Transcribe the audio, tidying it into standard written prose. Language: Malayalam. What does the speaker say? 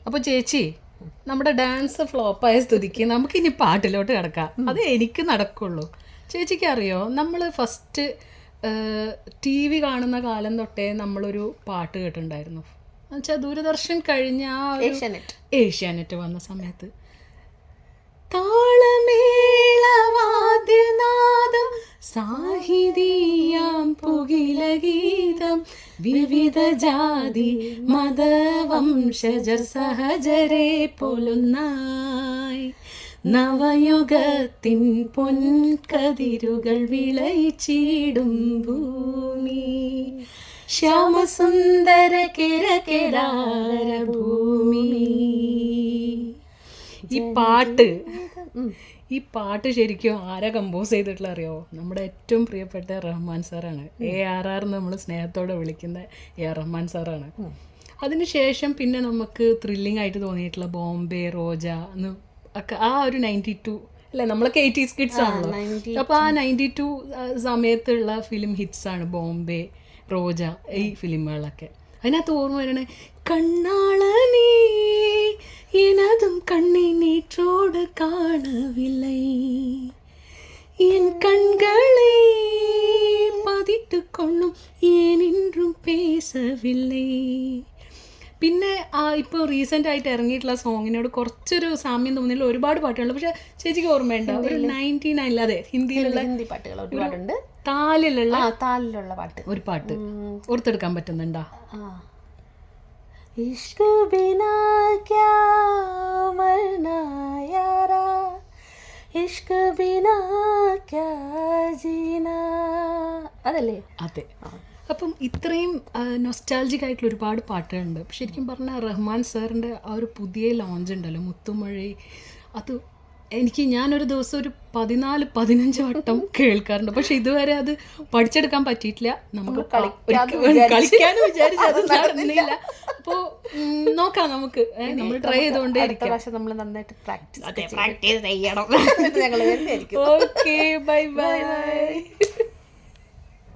അപ്പോൾ ചേച്ചി, നമ്മുടെ ഡാൻസ് ഫ്ലോപ്പായ സ്ഥിതിക്ക് നമുക്കിനി പാട്ടിലോട്ട് കിടക്കാം. അത് എനിക്ക് നടക്കുള്ളൂ. ചേച്ചിക്ക് അറിയോ, നമ്മൾ ഫസ്റ്റ് TV കാണുന്ന കാലം തൊട്ടേ നമ്മളൊരു പാട്ട് കേട്ടിട്ടുണ്ടായിരുന്നു. എന്നുവെച്ചാൽ ദൂരദർശൻ കഴിഞ്ഞ ആ ഏഷ്യാനെറ്റ് വന്ന സമയത്ത് താളമേളവാദ്യനാദം സാഹിതീയാം പുകിലഗീതം വിവിധ ജാതി മതവംശജർ സഹജരെ പൊലുന്നായി നവയുഗത്തിൻ പൊൻകതിരുകൾ വിളയിച്ചിടും ഭൂമി ശ്യാമസുന്ദര കിരകിരാര ഭൂമി. ഈ പാട്ട് ശരിക്കും ആരാ കമ്പോസ് ചെയ്തിട്ടുള്ള അറിയോ? നമ്മുടെ ഏറ്റവും പ്രിയപ്പെട്ട റഹ്മാൻ സാറാണ്. ARR നമ്മൾ സ്നേഹത്തോടെ വിളിക്കുന്ന റഹ്മാൻ സാറാണ്. അതിനുശേഷം പിന്നെ നമുക്ക് ത്രില്ലിംഗ് ആയിട്ട് തോന്നിയിട്ടുള്ള ബോംബെ, റോജ എന്ന് ഒക്കെ ആ ഒരു 92 അല്ലേ, നമ്മളൊക്കെ 80s കിഡ്സ് ആണല്ലോ. അപ്പോൾ ആ 92 സമയത്തുള്ള ഫിലിം ഹിറ്റ്സാണ് ബോംബെ, റോജ, ഈ ഫിലിമുകളൊക്കെ. അതിനകത്ത് ഓർമ്മ വരണേ കണ്ണാളനീ எனதும் கண்ணை நீற்றோடு காணவில்லை என் கண்களை பதிட்டு கொள்ளுം ஏன் இன்றுം பேசவில்லை. പിന്നെ ഇപ്പോൾ റീസെൻ്റ് ആയിട്ട് ഇറങ്ങിയിട്ടുള്ള സോങ്ങിനോട് കുറച്ചൊരു സാമ്യം തോന്നിയുള്ള ഒരുപാട് പാട്ടുകളുണ്ട്. പക്ഷെ ചേച്ചിക്ക് ഓർമ്മയുണ്ടോ, ഒരു 99 അതെ ഹിന്ദിയിലുള്ള പാട്ടുകൾ ഒരുപാടുണ്ട്. താലിലുള്ള പാട്ട് ഒരു പാട്ട് ഓർത്തെടുക്കാൻ പറ്റുന്നുണ്ടോ? इश्क बिना क्या मरना यारा इश्क बिना क्या जीना, അതല്ലേ? അതെ. അപ്പം ഇത്രയും നൊസ്റ്റാൾജിക് ആയിട്ടുള്ള ഒരുപാട് പാട്ടുകളുണ്ട്. ശരിക്കും പറഞ്ഞാൽ റഹ്മാൻ സാറിൻ്റെ ആ ഒരു പുതിയ ലോഞ്ച് ഉണ്ടല്ലോ, മുത്തുമഴ, അത് ഞാനൊരു ദിവസം ഒരു 14-15 വട്ടം കേൾക്കാറുണ്ട്. പക്ഷെ ഇതുവരെ അത് പഠിച്ചെടുക്കാൻ പറ്റിയിട്ടില്ല. നമുക്ക് കളിക്കാനും വിചാരിച്ചു അത് നടന്നില്ല. അപ്പോൾ നോക്കാം, നമുക്ക് നമ്മൾ ട്രൈ ചെയ്തുകൊണ്ടേ ഇരിക്കാം. നമ്മൾ നന്നായിട്ട് പ്രാക്ടീസ് പ്രാക്ടീസ് ചെയ്യണം. ഞങ്ങൾ ഓക്കെ, ബൈ ബൈ.